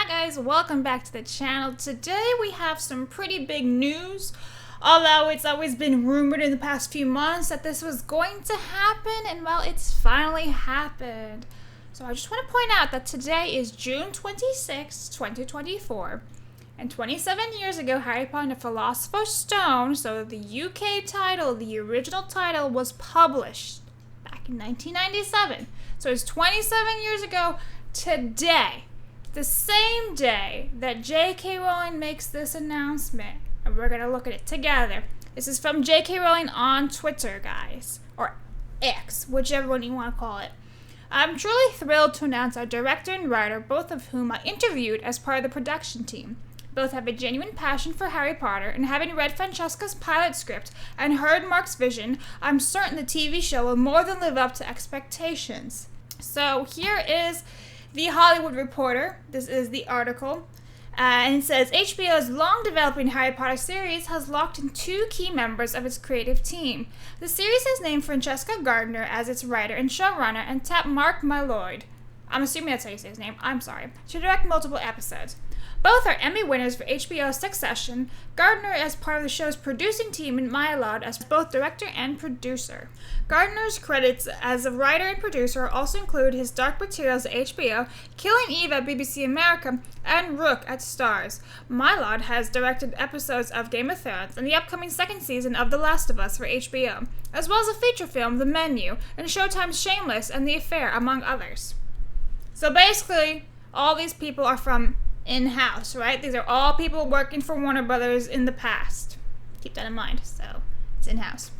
Hi guys, welcome back to the channel. Today we have some pretty big news. Although it's always been rumored in the past few months that this was going to happen, and well, it's finally happened. So I just want to point out that today is June 26, 2024. And 27 years ago, Harry Potter and the Philosopher's Stone, so the UK title, the original title, was published back in 1997. So it's 27 years ago today. The same day that J.K. Rowling makes this announcement, and we're going to look at it together. This is from J.K. Rowling on Twitter, guys, or X, whichever one you want to call it. I'm truly thrilled to announce our director and writer, both of whom I interviewed as part of the production team. Both have a genuine passion for Harry Potter, and having read Francesca's pilot script and heard Mark's vision, I'm certain the TV show will more than live up to expectations. So here is The Hollywood Reporter. This is the article. And it says, HBO's long-developing Harry Potter series has locked in two key members of its creative team. The series has named Francesca Gardner as its writer and showrunner and tapped Mark Mylod, I'm assuming that's how you say his name, I'm sorry, to direct multiple episodes. Both are Emmy winners for HBO's Succession, Gardner as part of the show's producing team and Mylod as both director and producer. Gardner's credits as a writer and producer also include his Dark Materials at HBO, Killing Eve at BBC America, and Rook at Starz. Mylod has directed episodes of Game of Thrones and the upcoming second season of The Last of Us for HBO, as well as a feature film, The Menu, and Showtime's Shameless and The Affair, among others. So basically, all these people are from in-house, right? These are all people working for Warner Brothers in the past. Keep that in mind. So, it's in-house.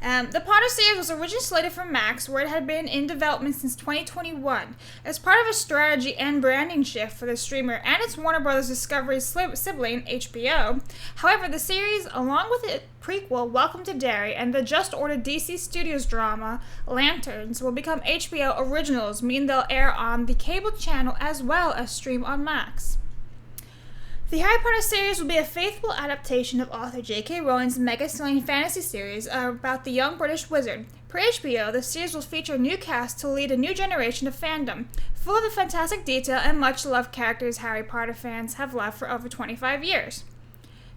The Potter series was originally slated for Max, where it had been in development since 2021. As part of a strategy and branding shift for the streamer and its Warner Brothers Discovery sibling, HBO. However, the series, along with its prequel, Welcome to Derry, and the just-ordered DC Studios drama, Lanterns, will become HBO originals, meaning they'll air on the cable channel as well as stream on Max. The Harry Potter series will be a faithful adaptation of author J.K. Rowling's mega-selling fantasy series about the young British wizard. Per HBO, the series will feature a new cast to lead a new generation of fandom, full of the fantastic detail and much-loved characters Harry Potter fans have loved for over 25 years.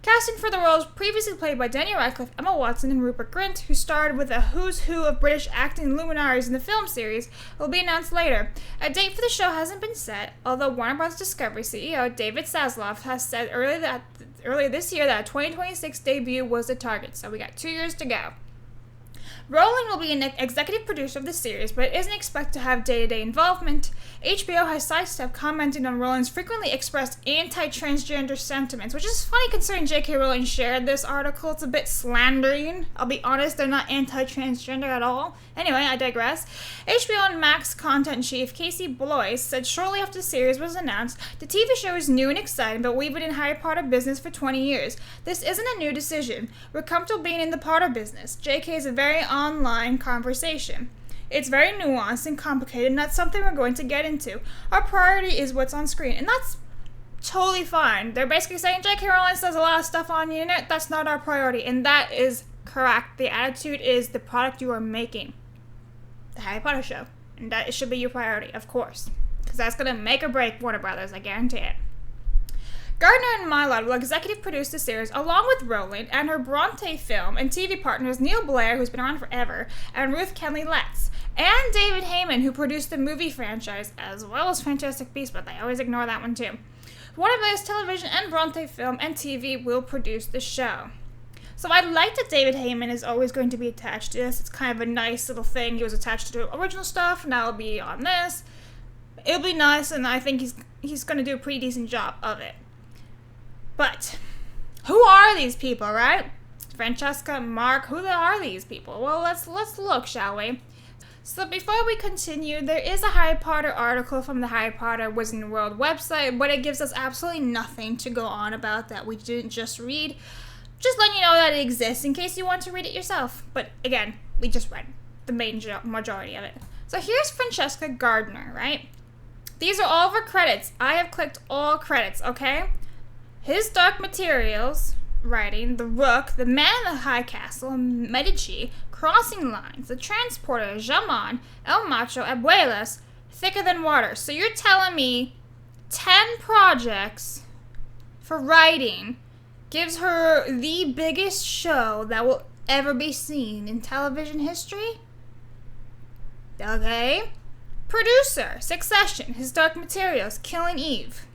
Casting for the roles previously played by Daniel Radcliffe, Emma Watson, and Rupert Grint, who starred with a who's who of British acting luminaries in the film series, will be announced later. A date for the show hasn't been set, although Warner Bros. Discovery CEO David Zaslav has said earlier this year that a 2026 debut was the target, so we got 2 years to go. Rowling will be an executive producer of the series, but isn't expected to have day-to-day involvement. HBO has sidestepped commenting on Rowling's frequently expressed anti-transgender sentiments, which is funny considering J.K. Rowling shared this article. It's a bit slandering. I'll be honest, they're not anti-transgender at all. Anyway, I digress. HBO and Max content chief Casey Bloys said shortly after the series was announced, the TV show is new and exciting, but we've been in Harry Potter business for 20 years. This isn't a new decision. We're comfortable being in the Potter business. JK is a very online conversation. It's very nuanced and complicated, and that's something we're going to get into. Our priority is what's on screen, and that's totally fine. They're basically saying J.K. Rowling says a lot of stuff on the internet. That's not our priority, and that is correct. The attitude is the product you are making, the Harry Potter show, and that should be your priority, of course, because that's going to make or break Warner Brothers, I guarantee it. Gardner and Mylod will executive produce the series along with Rowling and her Bronte film and TV partners Neil Blair, who's been around forever, and Ruth Kenley Letts, and David Heyman, who produced the movie franchise as well as Fantastic Beasts, but they always ignore that one too. Warner Bros. Television and Bronte Film and TV will produce the show. So I like that David Heyman is always going to be attached to this. It's kind of a nice little thing. He was attached to the original stuff, now he'll be on this. It'll be nice, and I think he's going to do a pretty decent job of it. But who are these people, right? Francesca, Mark, who are these people? Well, let's look, shall we? So before we continue, there is a Harry Potter article from the Harry Potter Wizarding World website, but it gives us absolutely nothing to go on about that we didn't just read. Just letting you know that it exists in case you want to read it yourself. But again, we just read the majority of it. So here's Francesca Gardner, right? These are all of her credits. I have clicked all credits, okay? His Dark Materials, writing, The Rook, The Man in the High Castle, Medici, Crossing Lines, The Transporter, Jamon, El Macho, Abuelas, Thicker Than Water. So you're telling me 10 projects for writing gives her the biggest show that will ever be seen in television history? Okay. Producer, Succession, His Dark Materials, Killing Eve.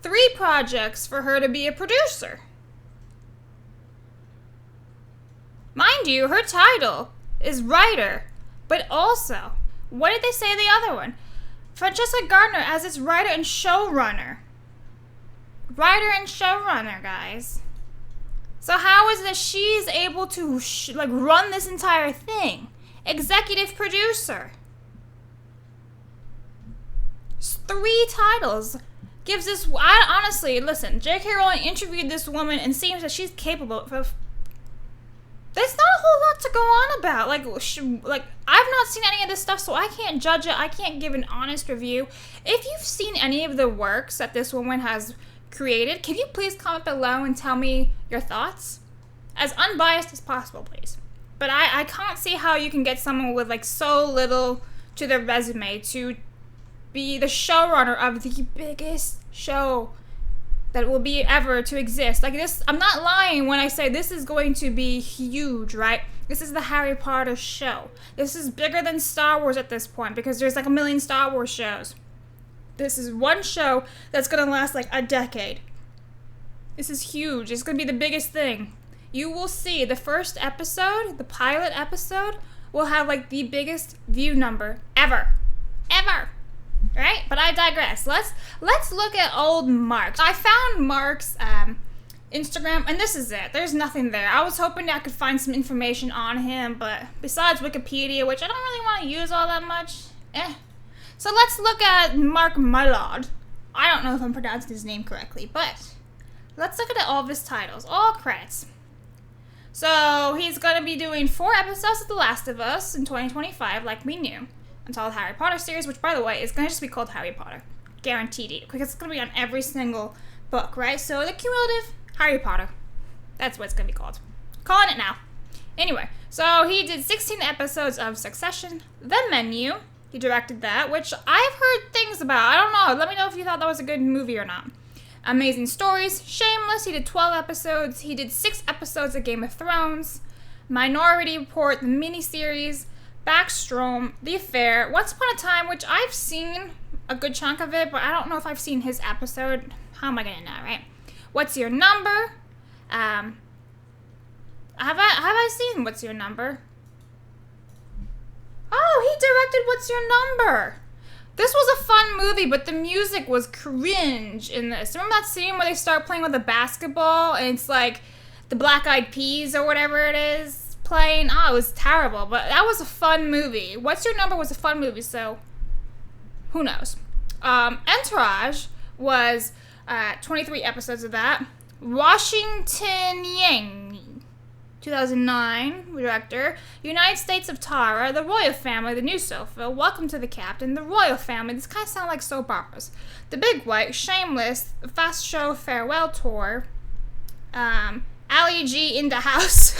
3 projects for her to be a producer. Mind you, her title is writer, but also, what did they say the other one? Francesca Gardner as its writer and showrunner. Writer and showrunner, guys. So how is it that she's able to run this entire thing? Executive producer. 3 titles. Gives this... honestly, listen, J.K. Rowling interviewed this woman and seems that she's capable of... There's not a whole lot to go on about. I've not seen any of this stuff, so I can't judge it. I can't give an honest review. If you've seen any of the works that this woman has created, can you please comment below and tell me your thoughts? As unbiased as possible, please. But I can't see how you can get someone with, so little to their resume to be the showrunner of the biggest show that will be ever to exist. This, I'm not lying when I say this is going to be huge, right? This is the Harry Potter show. This is bigger than Star Wars at this point because there's a million Star Wars shows. This is one show that's gonna last a decade. This is huge. It's gonna be the biggest thing. You will see the first episode, the pilot episode, will have the biggest view number ever. Ever. Right? But I digress. Let's look at old Mark's. I found Mark's Instagram, and this is it. There's nothing there. I was hoping I could find some information on him, but besides Wikipedia, which I don't really want to use all that much, So let's look at Mark Mylod. I don't know if I'm pronouncing his name correctly, but let's look at all of his titles, all credits. So he's going to be doing 4 episodes of The Last of Us in 2025, like we knew. Until the Harry Potter series, which, by the way, is going to just be called Harry Potter. Guaranteed it. Because it's going to be on every single book, right? So, the cumulative Harry Potter. That's what it's going to be called. Calling it now. Anyway, so he did 16 episodes of Succession. The Menu. He directed that, which I've heard things about. I don't know. Let me know if you thought that was a good movie or not. Amazing Stories. Shameless. He did 12 episodes. He did 6 episodes of Game of Thrones. Minority Report, the miniseries. Backstrom, The Affair, Once Upon a Time, which I've seen a good chunk of it, but I don't know if I've seen his episode. How am I gonna know, right? What's Your Number? Have I seen What's Your Number? Oh, he directed What's Your Number? This was a fun movie, but the music was cringe in this. Remember that scene where they start playing with a basketball and it's the Black Eyed Peas or whatever it is? Playing. Oh, it was terrible, but that was a fun movie. What's Your Number was a fun movie, so who knows? Entourage was 23 episodes of that. Washington Yang, 2009, director. United States of Tara, The Royal Family, The New Sofa, Welcome to the Captain, The Royal Family. This kind of sound like soap operas. The Big White, Shameless, The Fast Show Farewell Tour, Ali G in the House,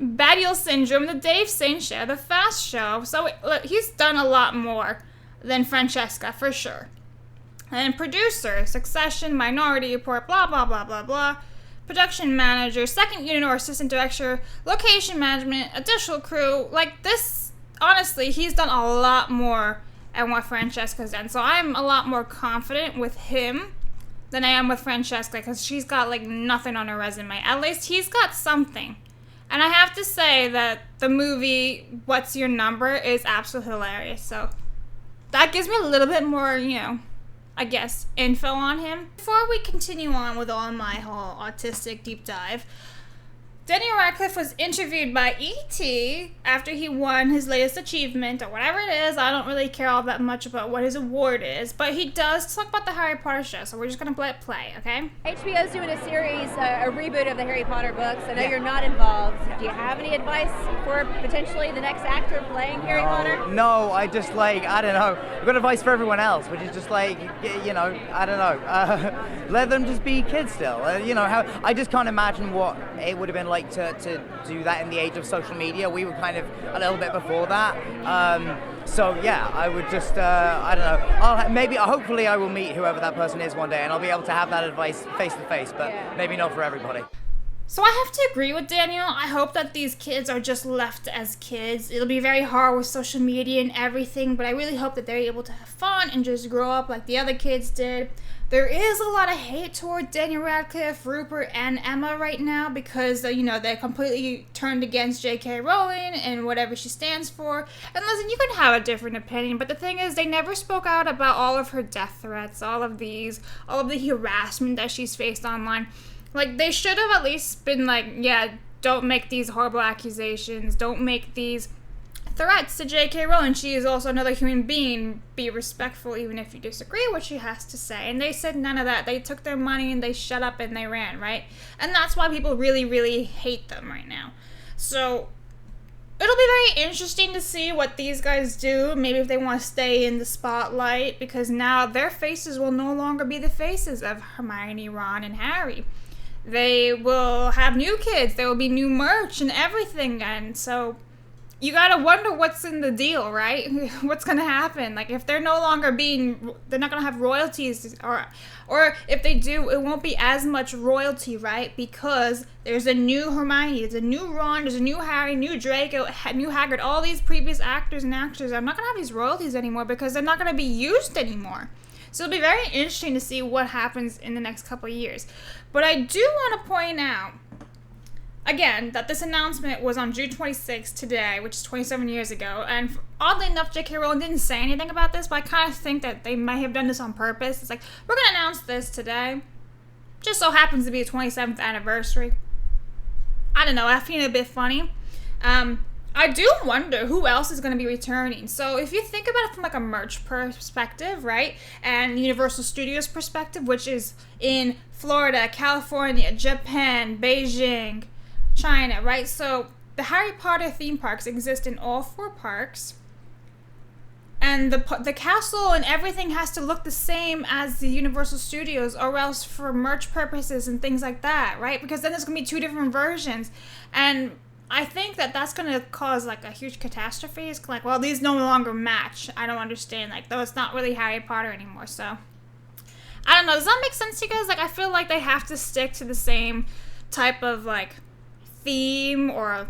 Badial Syndrome, The Dave Saint Show, The Fast Show. So look, he's done a lot more than Francesca, for sure. And producer, Succession, Minority Report, blah, blah, blah, blah, blah. Production manager, second unit or assistant director, location management, additional crew. This, honestly, he's done a lot more than what Francesca's done. So I'm a lot more confident with him than I am with Francesca, because she's got nothing on her resume. At least he's got something. And I have to say that the movie What's Your Number is absolutely hilarious. So that gives me a little bit more, I guess, info on him. Before we continue on with all my whole autistic deep dive, Daniel Radcliffe was interviewed by E.T. after he won his latest achievement, or whatever it is. I don't really care all that much about what his award is, but he does talk about the Harry Potter show, so we're just going to let it play, okay? HBO's doing a series, a reboot of the Harry Potter books. I know you're not involved. Do you have any advice for potentially the next actor playing Harry Potter? No, I just I don't know. I've got advice for everyone else, which is just I don't know. Let them just be kids still. How I just can't imagine what it would have been like to do that in the age of social media. We were kind of a little bit before that. So yeah, I would just, I don't know, hopefully I will meet whoever that person is one day, and I'll be able to have that advice face to face, but maybe not for everybody. So I have to agree with Daniel. I hope that these kids are just left as kids. It'll be very hard with social media and everything, but I really hope that they're able to have fun and just grow up like the other kids did. There is a lot of hate toward Daniel Radcliffe, Rupert, and Emma right now because, they're completely turned against J.K. Rowling and whatever she stands for. And listen, you can have a different opinion, but the thing is, they never spoke out about all of her death threats, all of the harassment that she's faced online. Like, they should have at least been like, yeah, don't make these horrible accusations, don't make these threats to J.K. Rowling. She is also another human being. Be respectful even if you disagree with what she has to say. And they said none of that. They took their money and they shut up and they ran, right? And that's why people really, really hate them right now. So it'll be very interesting to see what these guys do. Maybe if they want to stay in the spotlight, because now their faces will no longer be the faces of Hermione, Ron, and Harry. They will have new kids. There will be new merch and everything. And so you gotta wonder what's in the deal, right? What's gonna happen? Like, if they're no longer they're not gonna have royalties, or if they do, it won't be as much royalty, right? Because there's a new Hermione, there's a new Ron, there's a new Harry, new Draco, new Hagrid, all these previous actors and actors are not gonna have these royalties anymore because they're not gonna be used anymore. So it'll be very interesting to see what happens in the next couple of years. But I do want to point out, again, that this announcement was on June 26th today, which is 27 years ago. And oddly enough, J.K. Rowling didn't say anything about this, but I kind of think that they might have done this on purpose. It's like, we're going to announce this today. Just so happens to be the 27th anniversary. I don't know, I find it a bit funny. I do wonder who else is going to be returning. So if you think about it from like a merch perspective, right, and Universal Studios perspective, which is in Florida, California, Japan, Beijing, China, right? So the Harry Potter theme parks exist in all 4 parks, and the castle and everything has to look the same as the Universal Studios, or else for merch purposes and things like that, right? Because then there's going to be 2 different versions, and I think that that's going to cause, like, a huge catastrophe. It's like, well, these no longer match. I don't understand. Like, though it's not really Harry Potter anymore, so I don't know. Does that make sense to you guys? Like, I feel like they have to stick to the same type of, like, theme or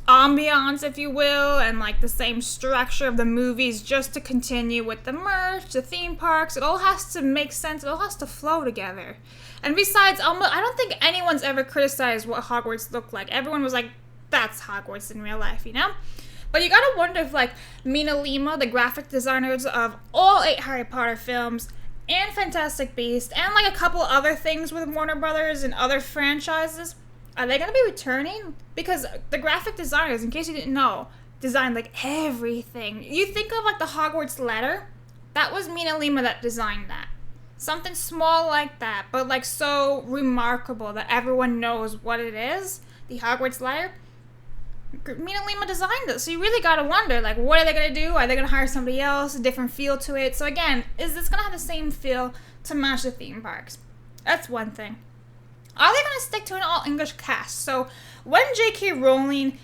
ambiance, if you will, and, like, the same structure of the movies just to continue with the merch, the theme parks. It all has to make sense. It all has to flow together. And besides, I don't think anyone's ever criticized what Hogwarts looked like. Everyone was like, that's Hogwarts in real life, you know? But you gotta wonder if, like, Mina Lima, the graphic designers of all 8 Harry Potter films, and Fantastic Beasts, and, like, a couple other things with Warner Brothers and other franchises, are they gonna be returning? Because the graphic designers, in case you didn't know, designed, like, everything. You think of, like, the Hogwarts letter? That was Mina Lima that designed that. Something small like that, but like so remarkable that everyone knows what it is. The Hogwarts letter. Mina Lima designed it, so you really gotta wonder, like, what are they gonna do? Are they gonna hire somebody else, a different feel to it? So again, is this gonna have the same feel to match the theme parks? That's one thing. Are they gonna stick to an all-English cast? So when J.K. Rowling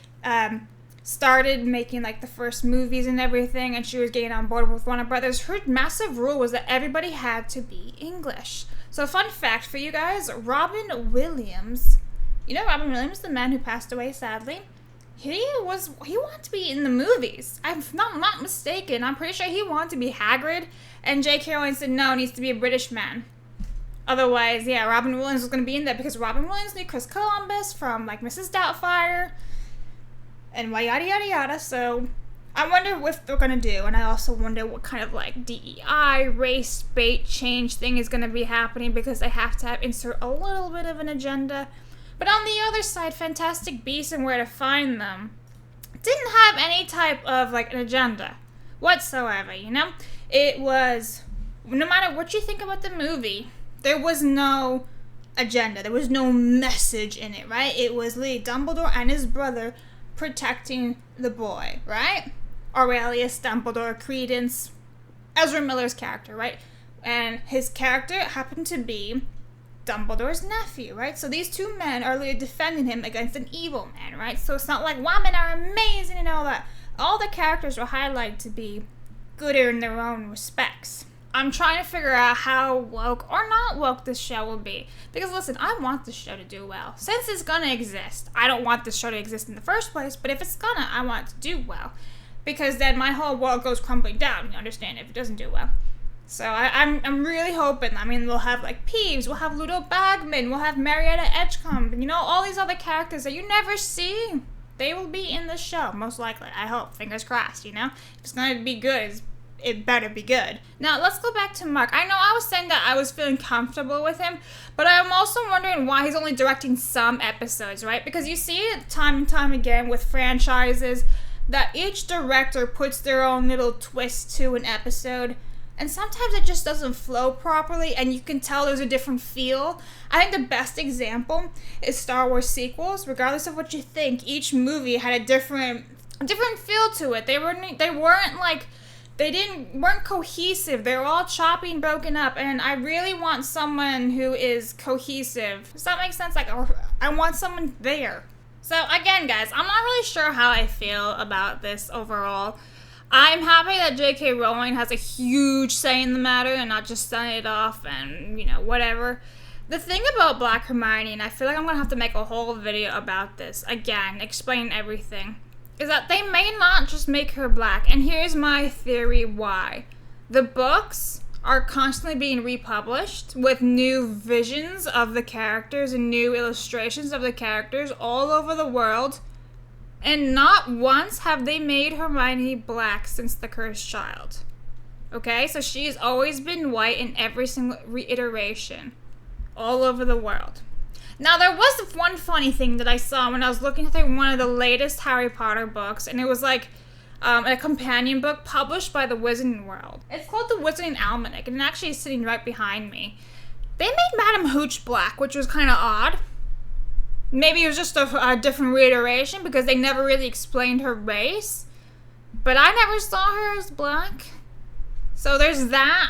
started making, like, the first movies and everything, and she was getting on board with Warner Brothers, her massive rule was that everybody had to be English. So fun fact for you guys, Robin Williams, you know Robin Williams, the man who passed away sadly, he wanted to be in the movies. I'm not mistaken. I'm pretty sure he wanted to be Hagrid, and J.K. Rowling said no, it needs to be a British man. Otherwise, yeah, Robin Williams was going to be in there because Robin Williams knew Chris Columbus from, like, Mrs. Doubtfire, and yada yada yada. So I wonder what they're gonna do, and I also wonder what kind of, like, DEI, race, bait change thing is gonna be happening, because they have to insert a little bit of an agenda. But on the other side, Fantastic Beasts and Where to Find Them didn't have any type of, like, an agenda whatsoever, you know? It was, no matter what you think about the movie, there was no agenda, there was no message in it, right? It was literally Dumbledore and his brother protecting the boy, right? Aurelius Dumbledore, Credence, Ezra Miller's character, right? And his character happened to be Dumbledore's nephew, right? So these 2 men are literally defending him against an evil man, right? So it's not like women are amazing and all that. all the characters were highlighted to be good in their own respects. I'm trying to figure out how woke or not woke this show will be. Because listen, I want this show to do well. Since it's gonna exist, I don't want this show to exist in the first place, but if it's gonna, I want it to do well. Because then my whole world goes crumbling down, you understand, if it doesn't do well. So I'm really hoping, I mean, we'll have like Peeves, we'll have Ludo Bagman, we'll have Marietta Edgecombe, you know, all these other characters that you never see. They will be in this show, most likely. I hope, fingers crossed, you know? If it's gonna be good, it better be good. Now, let's go back to Mark. I know I was saying that I was feeling comfortable with him, but I'm also wondering why he's only directing some episodes, right? Because you see it time and time again with franchises that each director puts their own little twist to an episode, and sometimes it just doesn't flow properly, and you can tell there's a different feel. I think the best example is Star Wars sequels. Regardless of what you think, each movie had a different feel to it. They weren't cohesive. They were all choppy and broken up, and I really want someone who is cohesive. Does that make sense? Like, I want someone there. So again, guys, I'm not really sure how I feel about this overall. I'm happy that J.K. Rowling has a huge say in the matter and not just sending it off and, you know, whatever. The thing about Black Hermione, and I feel like I'm going to have to make a whole video about this, again, explain everything, is that they may not just make her black, and here's my theory why. The books are constantly being republished with new visions of the characters and new illustrations of the characters all over the world, and not once have they made Hermione black since The Cursed Child. Okay, so she's always been white in every single reiteration all over the world. Now, there was one funny thing that I saw when I was looking through one of the latest Harry Potter books, and it was like a companion book published by the Wizarding World. It's called the Wizarding Almanac, and it actually is sitting right behind me. They made Madame Hooch black, which was kind of odd. Maybe it was just a different reiteration because they never really explained her race. But I never saw her as black. So there's that.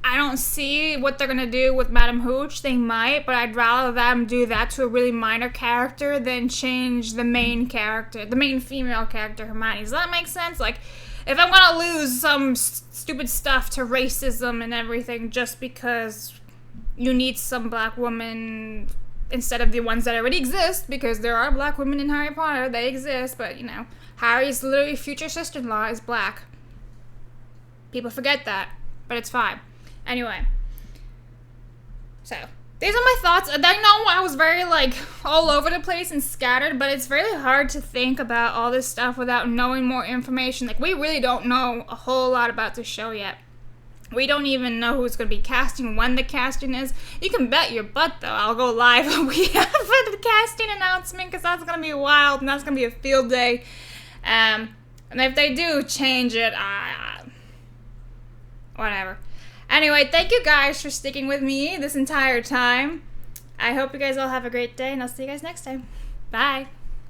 I don't see what they're gonna do with Madame Hooch. They might, but I'd rather them do that to a really minor character than change the main character, the main female character, Hermione. Does that make sense? Like, if I'm gonna lose some stupid stuff to racism and everything just because you need some black woman instead of the ones that already exist, because there are black women in Harry Potter, they exist, but, you know, Harry's literally future sister-in-law is black. People forget that, but it's fine. Anyway, so these are my thoughts. I know I was very, like, all over the place and scattered, but it's really hard to think about all this stuff without knowing more information. Like, we really don't know a whole lot about the show yet. We don't even know who's going to be casting, when the casting is. You can bet your butt, though, I'll go live when we have the casting announcement, because that's going to be wild, and that's going to be a field day. And if they do change it, whatever. Anyway, thank you guys for sticking with me this entire time. I hope you guys all have a great day, and I'll see you guys next time. Bye.